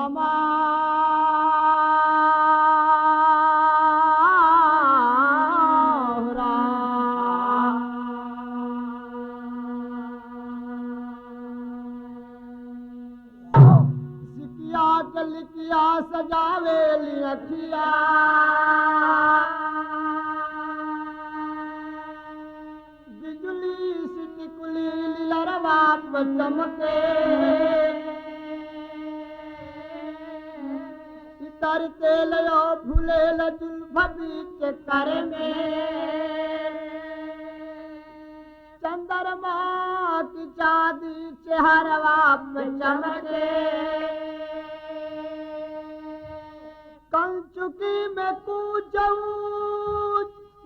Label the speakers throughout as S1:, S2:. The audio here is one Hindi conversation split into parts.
S1: रामा सिकिया कलिकिया सजावे लिखिया बिजली सिटिकुली लरवा चमके इतर तेल फूले जुल्फ बीच कर में चंद्रमा की चांदी चेहरवा पे चमके कंचुकी में कूचऊ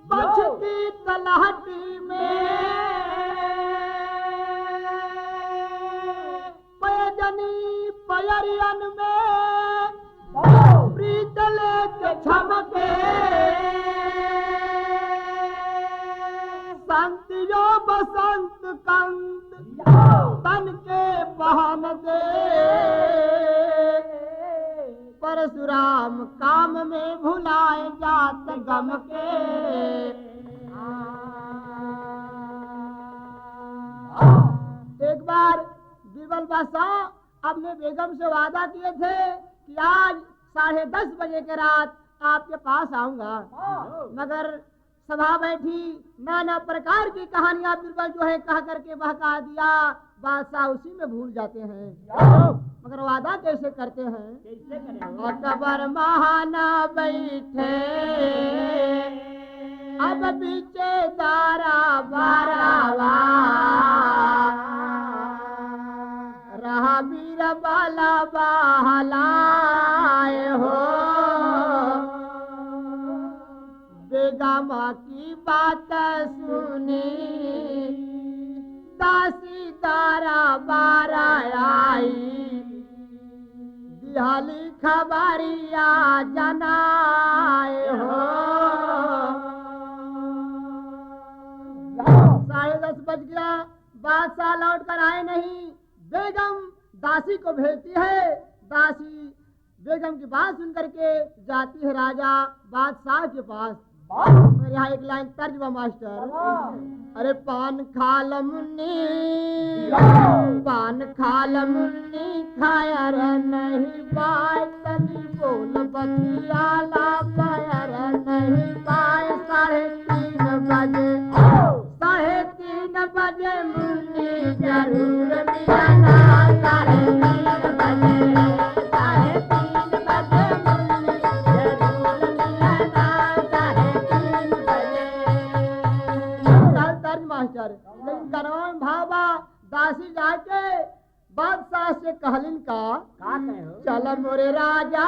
S1: बचती तलहटी में पयजनी पयरियन में प्रीत लेके छमके संतियो बसंत कंत तन के बहन दे परशुराम काम में भुलाए जात गम के एक बार बीरबल बादशाह अपने बेगम से वादा किए थे कि आज 10:30 बजे के रात आपके पास आऊंगा, मगर सभा बैठी नाना प्रकार की कहानियां बीरबल जो है कह करके बहका दिया। बादशाह उसी में भूल जाते हैं, मगर वादा कैसे करते हैं। अकबर महाना बैठे अब पीछे दारा बारावा रहा बीर बाला बहलाए हो बेगमा की बात सुनी दासी दारा बारा आई दिहाली खबरिया जनाए हो। 10:30 बज गया, बादशाह लौट कर आए नहीं। बेगम दासी को भेजती है, दासी बेगम की बात सुन करके जाती है राजा बादशाह के पास। और यहाँ एक लाइन तर्जमा मास्टर। अरे पान खाल मुन्नी खाया रे नहीं पाए तनी बोल बतियाला पाया रे नहीं पाए 3:30 बजे मुन्नी जरूर मिलना 3:30 बजे 3:30 बजे मुन्नी जरूर मिलना 3:30 बजे। मास्टर लेकिन करवान भावा दासी जाके बादशाह से कहलिन का चल मोरे राजा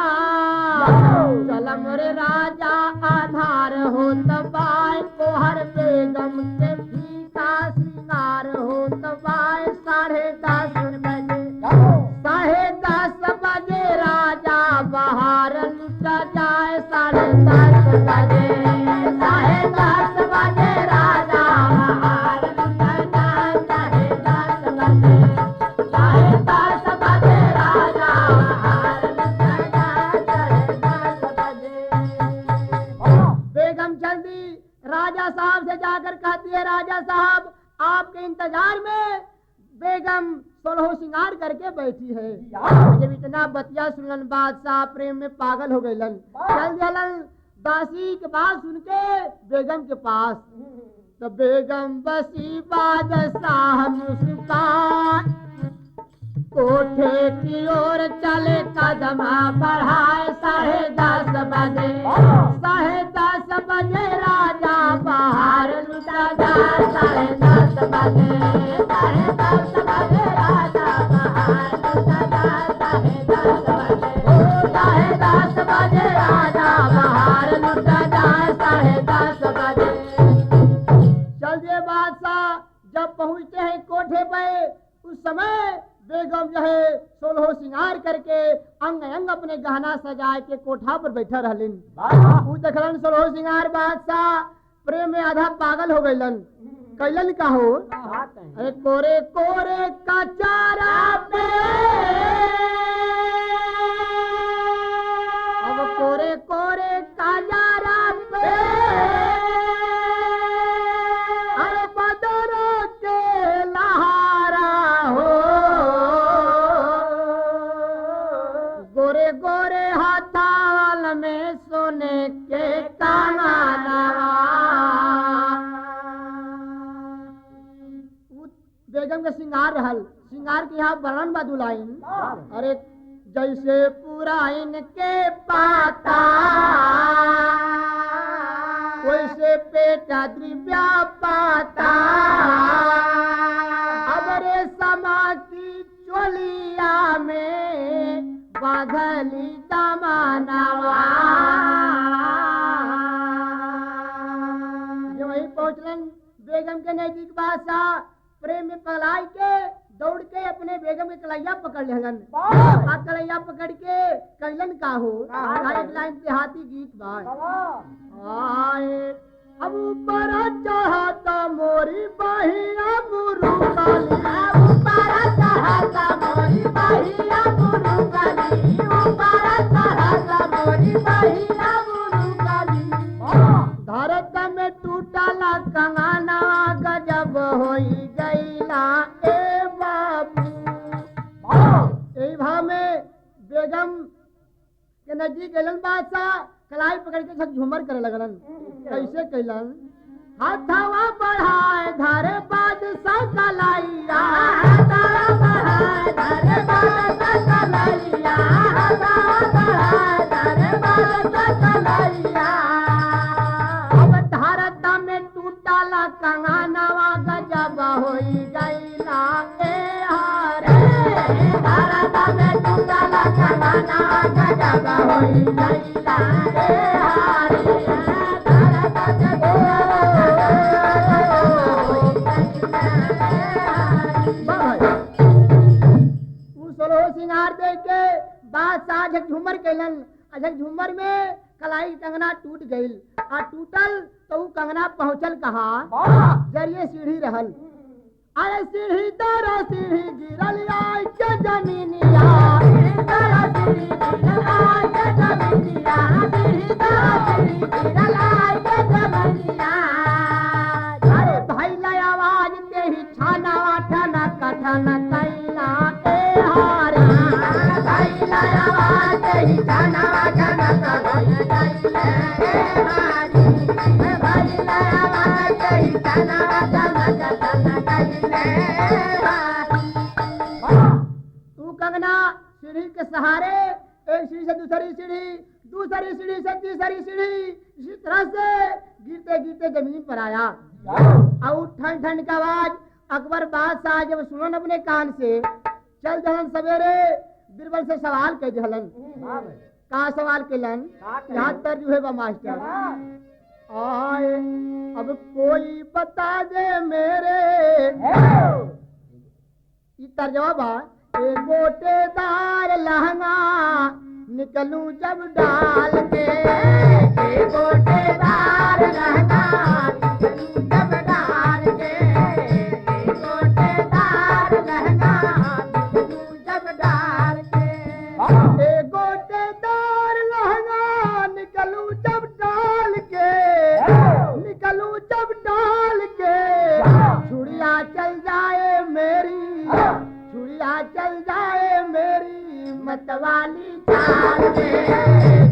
S1: आधार हो तबाय कोहर बेगम के फीका श्रृंगार हो तबाय 10:30 बजे 10:30 बजे राजा बाहर लुटा जाए 10:30 बजे 10:30 बजे राजा बाहर लुटा जाए 10:30 बजे 10:30 बजे राजा बाहर लुटा जाए 10:30 बजे। बेगम जल्दी राजा साहब से जाकर कहती है राजा साहब आपके इंतजार में बेगम 16 श्रृंगार करके बैठी है। जब इतना बतिया सुनलन बादशाह प्रेम में पागल हो गईलन, चल जलन दासी के बात सुन के बेगम के पास। तो बेगम बसी बादशाह मुस्कान कोठे की ओर चले कदम बढ़ाए 10:30 बजे 10:30 बजे राजा बाहर लुटा जाए 10:30 बजे 10:30 बजे राजा बाहर लुटा जाए 10:30 बजे 10:30 बजे राजा बाहर लुटा जाए 10:30 बजे। चल दिए बादशाह जब पहुंचते हैं कोठे पे उस समय बेगम जो है 16 श्रृंगार करके अंग अंग अपने गहना सजाए के कोठा पर बैठा रहलिन। देखलन 16 श्रृंगार बादशाह प्रेम में आधा पागल हो गईलन। कैलन का हो अरे कोरे कोरे का चारा पे गोरे गोरे हाथाल में सोने के कंगनवा। बेगम के श्रृंगार रहल, श्रृंगार के यहाँ वर्णन बा दुलाइन। अरे जैसे पुराइन के पाता वैसे पेटा द्रिव्या पाता। अब रे समा की चोलिया में बाधली दमनवा। जब वही पहुंचलन बेगम के नजदीक बादशाह प्रेम में पगलाई के दौड़ के अपने बेगम के कलैया पकड़ लेलन। कलैया पकड़ के कैलन का हो एक लाइन से हाथी गीत आए। अब ऊपर चाहता मोरी बहिया मुरुकाली, ऊपर चाहता मोरी बहिया मुरुकाली, ऊपर चाहता मोरी बहिया मुरुकाली। धरत में टूटला कंगना गजब होई गईला ए बाबू। यही भाव में बेगम के नजदीक गलन बादशाह कलाई पकड़ के सब झूमर करे लगलन। कैसे कैलन? हाथवा बढ़ाए धारे बादशाह कलाइया, हाथवा बढ़ाए धारे बादशाह कलाइया, हाथवा बढ़ाए धारे बादशाह कलाइया। अब भारत में टूटला कंगनवा गजब होई गईला ए हारे। भारत में टूटला कंगनवा गजब होई गईला ए हारे। श्रृंगार देख के बादशाह झक झूमर कैलन। झक झूमर में कलाई कंगना टूट गई। आ टूटल तो ऊ कंगना पहुंचल कहाँ? जरिए सीढ़ी रहल। अरे सीढ़ी दर सीढ़ी गिरल आय के जमीनिया, सीढ़ी दर सीढ़ी गिरल आय के जमीनिया, सीढ़ी दर सीढ़ी गिरल आय के जमीनिया। अरे भाई ला आवाज ते ही छाना ठना कठन कैला ए हारे। भाई ला आवाज ते ही छाना ठना कठन कैला ए हारे। भाई ला आवाज ते ही छाना ठना कठन कैला ए हारे। तू कंगना सीढ़ी के सहारे एक सीढ़ी से दूसरी सीढ़ी, दूसरी सीढ़ी से तीसरी सीढ़ी, इसी तरह से गिरते गिरते जमीन पर आया। और ठंड ठंड का आवाज अकबर बादशाह जब सुनन अपने कान से चल जहलन सवेरे बीरबल से सवाल कर जहलन। कहा सवाल कैलन? यहाँ तर जो है बा मास्टर आए। अब कोई बता दे मेरे तर्जमा बा। एक गोटेदार लहंगा निकलूं जब डाल के, एक गोटेदार लहंगा निकलूं जब डाल के, एक गोटेदार लहंगा निकलूं जब डाल के, एक गोटेदार लहंगा निकलूं जब डाल के, निकलूं जब डाल के। छुड़िया चल जाए मेरी, छुड़िया चल जाए मेरी मतवाली चाल में,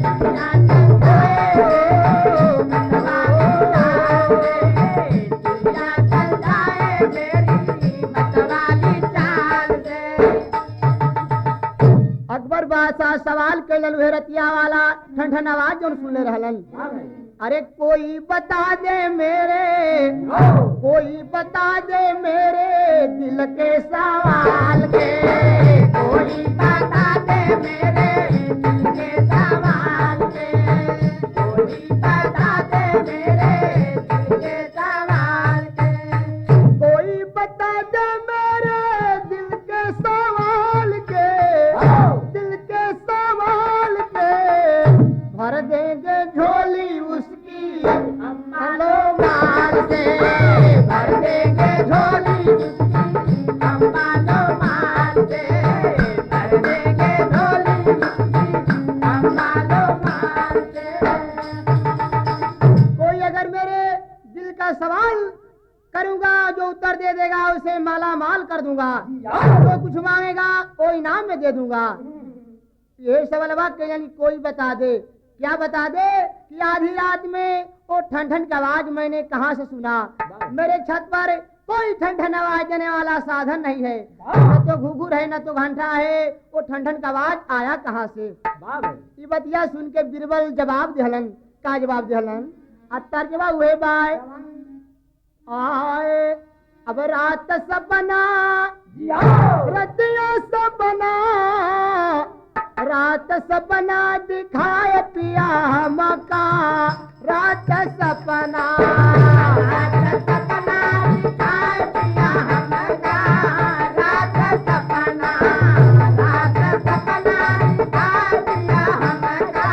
S1: छुड़िया चल जाए मतवाली चाल में, छुड़िया चल जाए मेरी मतवाली चाल में। अकबर बादशाह सवाल कैलन रतिया वाला ठंडन आवाज जो सुनले रहलन। अरे कोई बता दे मेरे, कोई बता दे मेरे दिल के सवाल के, कोई बता दे मेरे दिल के सवाल के, कोई बता दे मेरे दिल के सवाल के, कोई बता दे मेरे दिल के सवाल के, दिल के सवाल के। भर देंगे झोली उसकी अम्बालो माल से, भर देंगे झोली उसकी अम्बालो माल से, भर देंगे झोली उसकी अम्बालो माल से। कोई अगर मेरे दिल का सवाल करूंगा जो उत्तर दे देगा उसे माला माल कर दूंगा, जो कुछ मांगेगा वो इनाम में दे दूंगा। ये सवालवा के यानी कोई बता दे, क्या बता दे कि आधी रात में वो ठन ठन की आवाज मैंने कहाँ से सुना। मेरे छत पर कोई ठन ठन आवाज देने वाला साधन नहीं है, न तो घुघुर है न तो घंटा है, वो ठन ठन का आवाज आया कहाँ से। ये बतिया सुन के बीरबल जवाब दिहलन। का जवाब दिहलन? तर्जमा हुए बाय आए अब रात सपना रतिया सपना रात सपना दिखाए पिया मका रात सपना दिखाए पिया मका रात सपना दिखाए पिया मका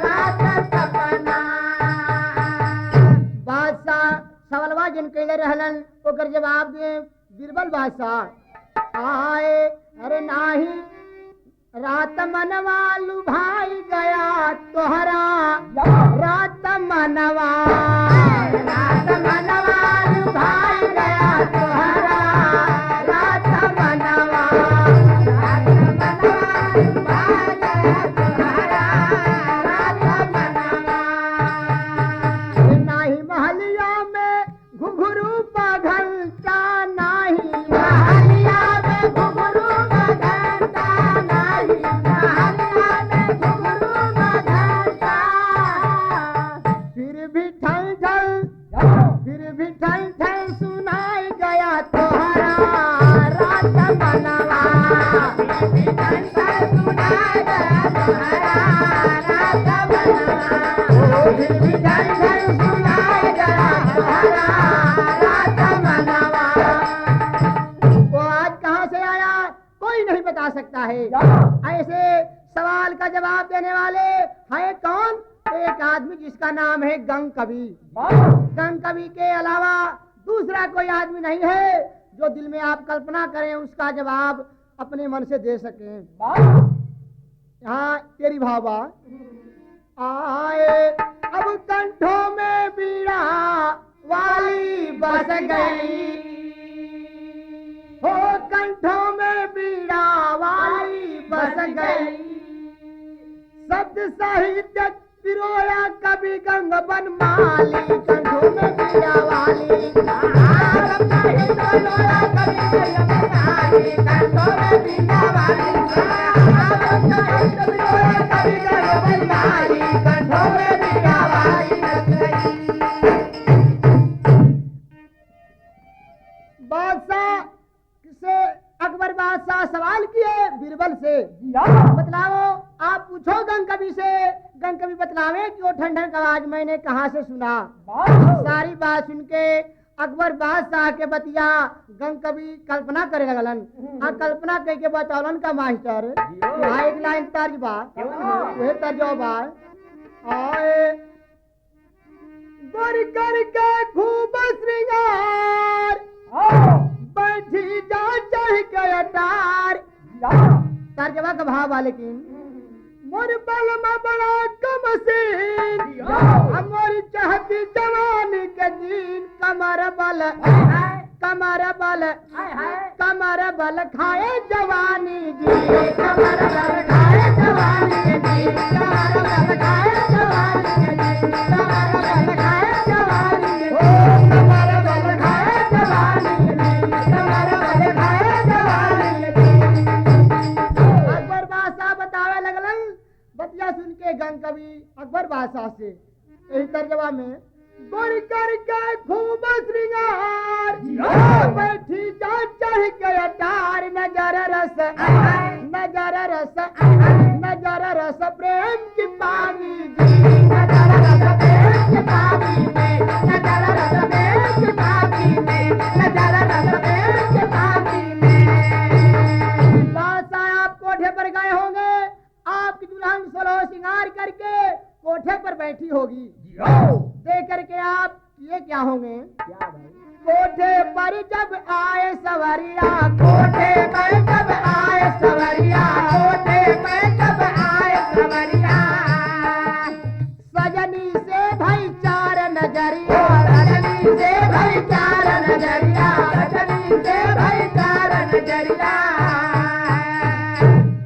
S1: रात सपना। बादशाह सवालवा जिन कैले रहलन ओकर जवाब दे बीरबल बादशाह आए अरे नाही रात मनवा लुभाई गया तोहरा रात मनवा लुभाई गया तोहरा रात मनवा लुभाई गया तोहरा रात मनवा। नाही महलिया में घुघरू घंटा नाही महलिया में घुघरू घंटा फिर भी ठन ठन सुनाई गया तोहरा रात मनवा फिर भी ठन ठन सुनाई गया तोहरा रात मनवा फिर भी ठन ठन सुनाई गया तोहरा रात मनवा। वो आज कहाँ से आया कोई नहीं बता सकता है। ऐसे सवाल का जवाब देने वाले है कौन? एक आदमी जिसका नाम है गंग कवि। गंग कवि के अलावा दूसरा कोई आदमी नहीं है जो दिल में आप कल्पना करें उसका जवाब अपने मन से दे सके। यहाँ तेरी भावा आए अब कंठों में बीड़ा वाली बस गई हो कंठों में बीड़ा वाली बस गई शब्द साहित्य पिरोया कभी गंग बन माली कंठों में बीड़ा वाली शब्द साहित्य पिरोया कभी गंग बन माली कंठों में बीड़ा वाली शब्द साहित्य पिरोया कभी गंग बन माली कंठों में बीड़ा वाली बादशाह से अकबर बादशाह सवाल किए बीरबल से बतलाओ आप पूछो गंग कवि से गंग कवि बतलावे कि वो ठंडन का आवाज मैंने कहाँ से सुना। सारी बात सुन के अकबर बादशाह के बतिया गंग कवि कल्पना करे लगलन। कल्पना करके बतौलन का मास्टर यहाँ एक लाइन तर्जबा वही तर्जबा आए गोर करके खूब श्रृंगार बैठी जा चढ़ के तार तर्जबा का भाव वाले की मोर बल में बड़ा कमसीन मोर चाहती जवानी के दिन कमर बल खाए जवानी जी कमर बल खाए जवानी के दिन कमर बल खाए जवानी के दिन कमर बल खाए जवानी के दिन कमर बल खाए जवानी के दिन कमर बल खाए जवानी के दिन। अकबर बादशाह बतावे लगलन बतिया सुन के गंग कवि अकबर बादशाह से यही तर्जमा में गोर करके खूब श्रृंगार बैठी जा चढ़ के अटार नजर रस प्रेम की पानी जी नजर रस प्रेम की पानी में नजर रस प्रेम की पानी में नजर रस प्रेम की पानी में। बादशाह आप कोठे पर गए होंगे आपकी दुल्हन सोलह श्रृंगार करके कोठे पर बैठी होगी देख करके आप ये क्या होंगे क्या भाई? कोठे पर जब आए सवरिया कोठे पर जब आए सवरिया कोठे पर जब आए सवरिया सजनी से भाईचार नजरिया सजनी से भाईचार नजरिया सजनी से भाईचार नजरिया।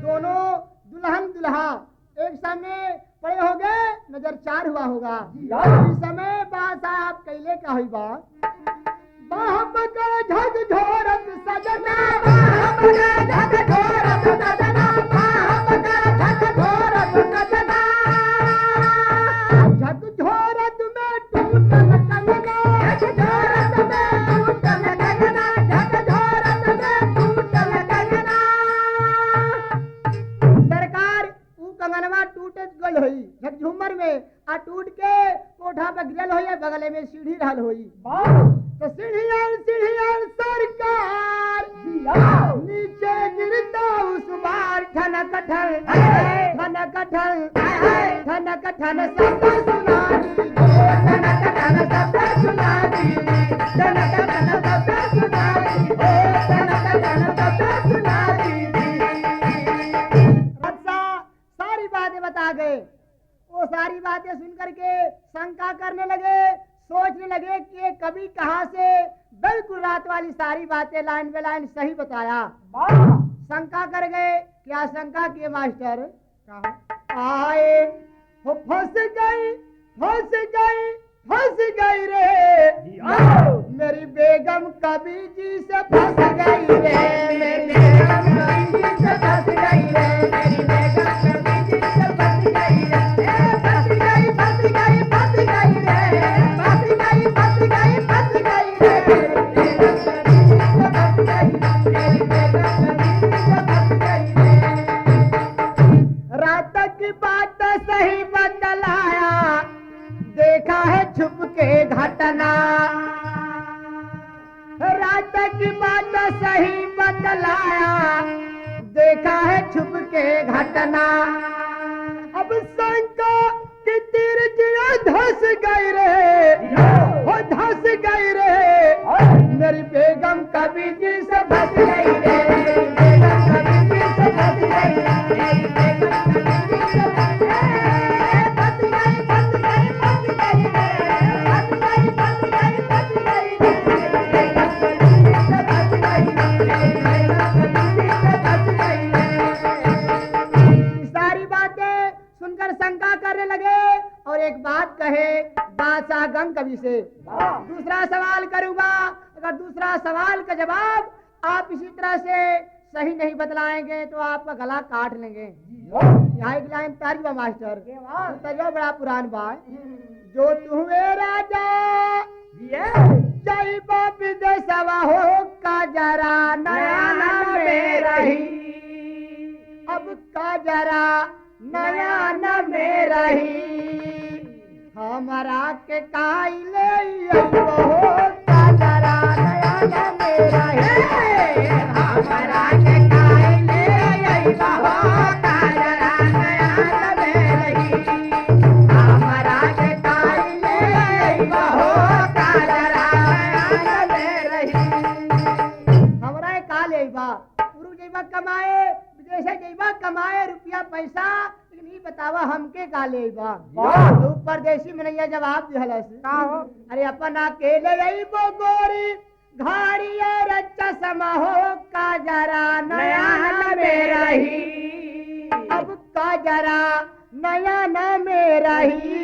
S1: दोनों दुल्हन दुल्हा एक सामने पड़े हो गए, नजर चार हुआ होगा। इस समय बात आप कैले का हुई बात बाप का झग झोरत सजना, बाप का झग झोरत सजना, बाप का झग झोरत सजना, झग झोरत में टूटल कंगना, झग झोरत में टूटल कंगना, झग झोरत में टूटल कंगना। सरकार ऊ कंगनवा टूटे गल होई झग झूमर में आ टूट के कोठा पे गिरल होई, बगले में सीढ़ी रहल होई। तो सीढ़ियां सरकार नीचे गिरता उस बार ठनक ठन ठनक ठन ठनक ठन शब्द सुनाई, ठनक ठन शब्द सुनाई, ठनक ठन शब्द सुनाई, ठनक ठन शब्द सुनाई। अच्छा सारी बातें बता गए। वो सारी बातें सुन करके शंका करने लगे, सोचने लगे कि ये कभी कहाँ से बिल्कुल रात वाली सारी बातें लाइन पे लाइन सही बताया। शंका कर गए। क्या शंका किए मास्टर? आए वो फंस गई फंस गई फंस गई रे, मेरी बेगम कभी जी से फंस गई रे, मेरी बेगम कभी जी से फंस गई रे, मेरी बेगम कभी जी से फंस गई रे, फंस गई फंस गई फंस गई रे, फंस गई फंस गई फंस गई रे, मेरी बेगम कभी जी से फंस गई, मेरी बेगम कभी जी से फंस गई रे। रात की बात सही बतलाया, देखा है छुप के घटना, रात की बात सही बतलाया, देखा है छुप के घटना। अब शंका कि तीर जिया धस गई रे, वो धस गई रे, मेरी बेगम कभी जी से फंस गई रे, मेरी बेगम कभी जी से फंस गई रे, मेरी बेगम कभी जी से फंस गई रे, फंस गई फंस गई फंस गई रे, फंस गई फंस गई फंस गई रे, मेरी बेगम कभी जी से फंस गई रे, मेरी बेगम कभी जी से फंस गई रे। सारी बातें सुनकर शंका करने लगे और एक बात कहे बादशाह गंग कवि से। दूसरा सवाल करूंगा, अगर दूसरा सवाल का जवाब आप इसी तरह से सही नहीं बतलाएंगे तो आपका गला काट लेंगे। यहाँ एक लाइन तारी बा मास्टर, तजो बड़ा पुरान बात। जो तुम्हें राजा जय बाप विदेशवा हो का जरा नया नाम मेरा ही, अब का जरा नया न मेरा ही, हमारा के काइले हो का जरा नया न मेरा ही, हमारा के काइले हो का जरा नया न मेरा ही, हमारा के काइले हो का जरा नया न मेरा ही। हमरा का लेबा गुरु जइबा कमाए, विदेश जइबा कमाए रुपया पैसा, लेकिन ये बतावा हमके का लेबा। तो परदेसी मनैया जवाब दिहलस का हो, अरे अपन अकेले अइबो गोरी घाड़ी और चश्मा हो का जरा नया न मेरा ही, अब का जरा नया न मेरा ही,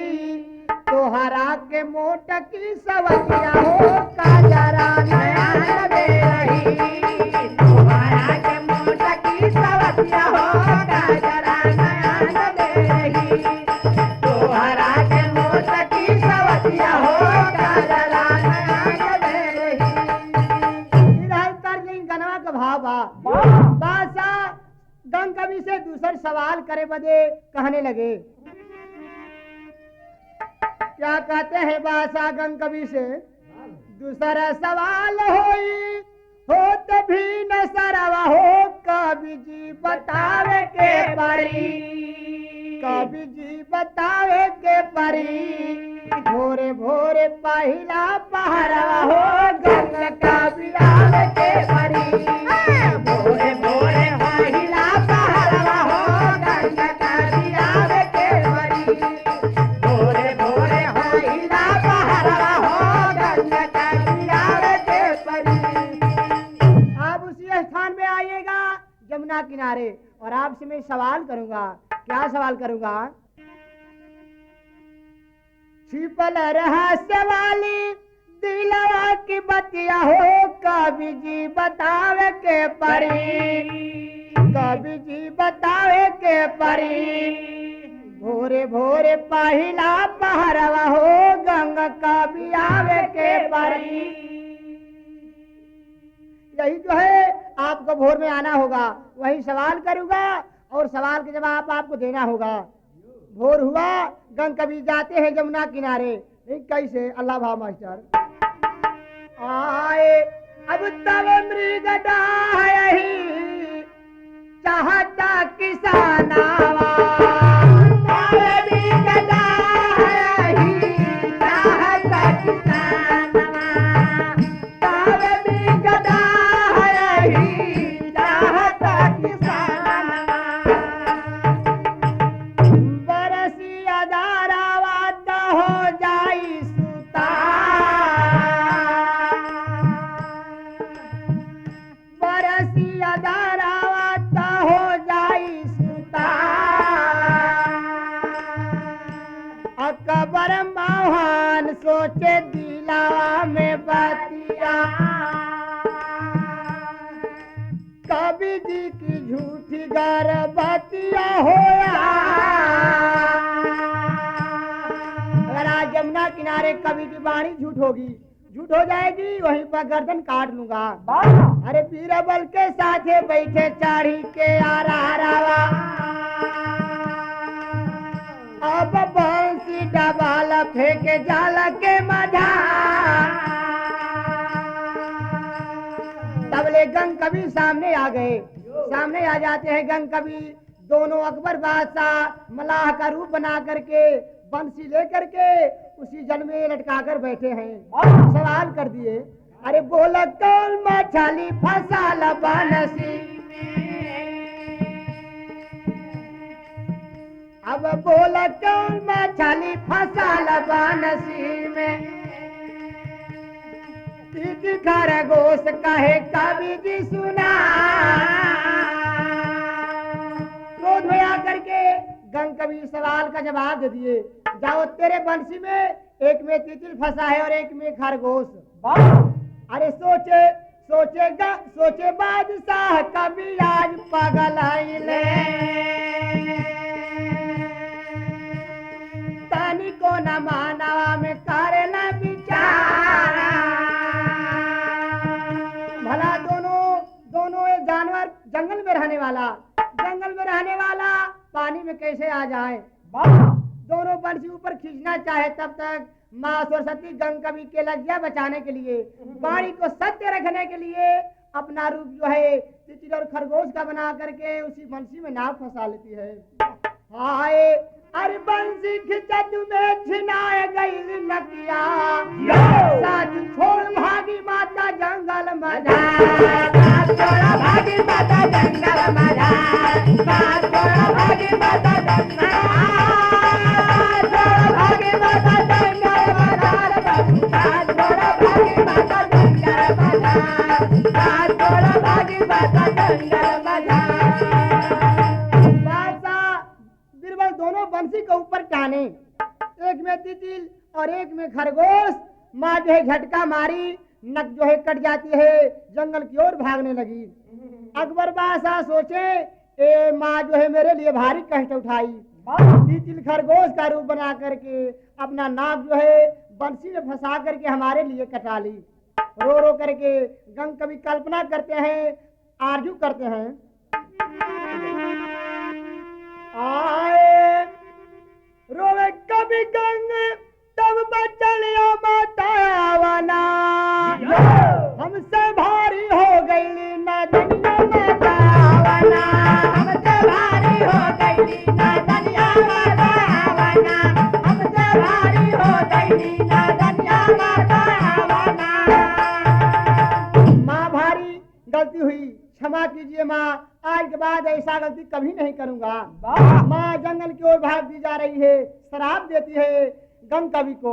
S1: तोहरा के मोट की सवतिया हो का जरा नया न मेरा ही, तोहरा के मोट की सवतिया हो का जरा नया न मेरा ही, तोहरा के मोट की सवतिया हो का जरा नया न मेरा ही। इधर कर नहीं गनवा का भाव बादशाह गंग कवि से दूसर सवाल करे बदे कहने लगे। क्या कहते हैं बादशाह गंग कवि से? दूसरा सवाल हो तभी न सरवा हो, कवि जी बतावे के परी, कवि जी बतावे के परी, भोरे भोरे पहिला पहरवा हो गंग कवि आवे के परी, भोरे भोरे पहिला पहरवा हो गंग कवि आवे के परी, भोरे भोरे पहिला पहरवा हो गंग कवि आवे के परी। आप उसी स्थान में आइएगा जमुना किनारे, और आपसे मैं सवाल करूंगा क्या सवाल करूंगा? छिपल रहस्य वाली दिलवा की बतिया हो, कवि जी बतावे के परी, कवि जी बतावे के परी। भोरे भोरे पहिला पहरवा हो, गंगा कवि आवे के परी। यही जो है आपको भोर में आना होगा, वही सवाल करूंगा और सवाल के जवाब आपको देना होगा। भोर हुआ, गंग कवि जाते हैं जमुना किनारे। कैसे? अल्लाह भा मास्टर आए अब तब मृग डाही चाहता किसानावा, अकबर महान सोचे दिलावा में बतिया, कवि जी की झूठी गर्भवतिया होया। अगर आज जमुना किनारे कवि की वाणी झूठ होगी, झूठ हो जाएगी, वहीं पर गर्दन काट लूंगा। अरे बीरबल के साथे बैठे चाढ़ी के आ रहा, अब बंसी डबाल फेंके जाल के मझा। तबले गंग कवि सामने आ गए। सामने आ जाते हैं गंग कवि, दोनों अकबर बादशाह मलाह का रूप बना करके बंसी लेकर के उसी जल में लटका कर बैठे हैं। सवाल कर दिए, अरे बोला कौन मछली फसाल बंसी, अब बोला कौन मछली फसाल बंसी में, तीती खरगोश कहे कवि जी सुना। क्रोध में आकर के गंग कवि सवाल का जवाब दे दिए, जाओ तेरे बंसी में एक में तितिल फंसा है और एक में खरगोश। अरे सोचे बादशाह कवि आज पागल आइले, तानी को न मानवा में करे न विचारा। भला दोनों ये जानवर जंगल में रहने वाला पानी में कैसे आ जाए? दोनों बंसी ऊपर खींचना चाहे, तब तक माँ सरस्वती गंग कवि के लज्जा बचाने के लिए, वाणी को सत्य रखने के लिए अपना रूप जो है तितिल और खरगोश का बना करके उसी बंसी में नाव फंसा लेती है। हाय अरे बंसी खिंचत में छिनाए गई नकिया, साथ छोड़ भागी माता जंगल मझा, साथ छोड़ भागी माता जंगल मझा, साथ छोड़ भागी माता जंगल, छोड़ भागी माता जंगल मझा, साथ छोड़ भागी माता जंगल मझा, साथ छोड़ भागी माता जंगल मझा। दोनों बंसी के ऊपर टाने, एक में तितिल और एक में खरगोश। माँ जो है झटका मारी, नक जो है कट जाती है, जंगल की ओर भागने लगी। अकबर बादशाह सोचे ए माँ जो है मेरे लिए भारी कष्ट उठाई, तितिल खरगोश का रूप बना करके अपना नाक जो है बंसी में फंसा करके हमारे लिए कटा ली। रो रो करके गंग कवि कल्पना करते हैं, आरजू करते हैं, आए रोवे कभी गंग तब बचलिया मातावाना, हमसे भारी हो गई ना दुनिया मातावाना, हमसे भारी हो गई ना दुनिया मातावाना, हमसे भारी हो गई ना दुनिया मातावाना। माँ भारी गलती हुई, क्षमा कीजिए माँ, आज के बाद ऐसा गलती कभी नहीं करूंगा। माँ जंगल की ओर भागती जा रही है, शराब देती है गंग कवि को।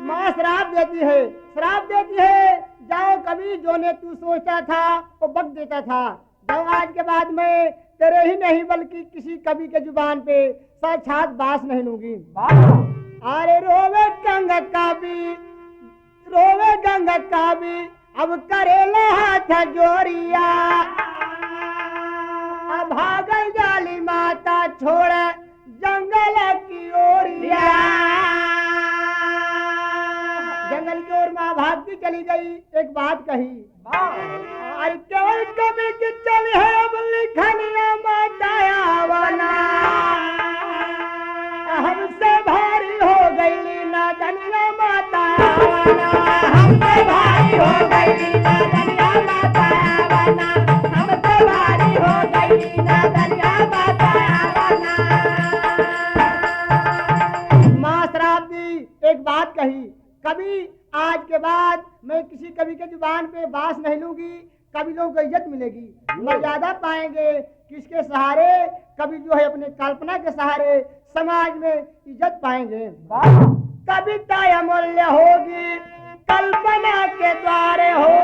S1: माँ शराब देती है, जाओ कवि जो ने तू सोचा था वो बक देता था, जाओ आज के बाद मैं तेरे ही नहीं बल्कि किसी कवि के जुबान पे साक्षात बास नहीं लूंगी। अरे रोवे गंगा काबी अब करेला हाथ जोरिया, अब भागल जाली माता छोड़ जंगल की ओरिया। जंगल की ओर माँ भागती चली गई। एक बात कही, अरे केवल कभी की चली है अब लिखनिया माताया बना, हमसे भारी हो गई ना धनिया माताया बना, हमसे भारी हो गई ना धनिया माताया बना, हमसे भारी हो गई ना धनिया माताया बना। माँ श्राप दी। एक बात कही, कभी आज के बाद मैं किसी कवि के जुबान पे बास नहीं लूंगी। कभी लोगों को इज्जत मिलेगी, मर्यादा पाएंगे। किसके सहारे? कभी जो है अपने कल्पना के सहारे समाज में इज्जत पाएंगे। कविता अमूल्य होगी कल्पना के द्वारे हो,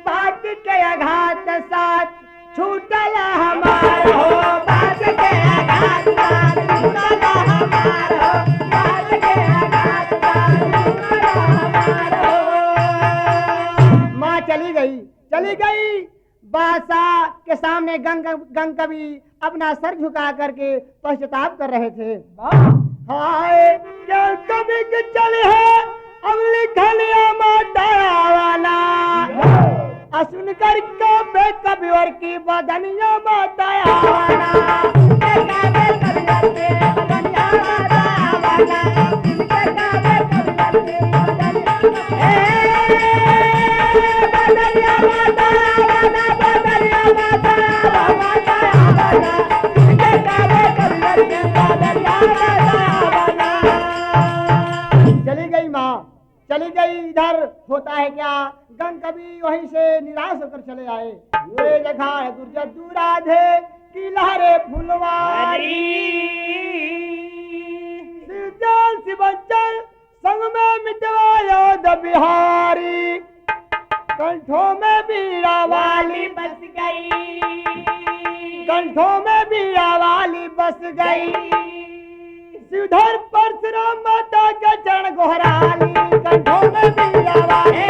S1: बात के आघात साथ छूटल हमार हो, बात के आघात साथ छूटल हमार हो, बात के आघात साथ छूटल हमार हो। माँ चली गई। बादशाह के सामने गंग कवि अपना सर झुका करके पश्चाताप कर रहे थे। हाय क्या कवि की चली है अब लिखलिया मातावाना, असुन कर कवि और की बदनिया मातावाना, चली गई माँ, चली गई। इधर होता है क्या, गंग कवि वहीं से निराश होकर चले आए। ये जगह दुर्जदू राधे की लहरे फुलवारी, शिवचल संग में मिटवायो द बिहारी, कंठों में बीड़ा वाली बस गई, कंठों में बीड़ा वाली बस गई। शिवधर परशुराम माता के चरण गोहराली, कंठों में बीड़ा वाली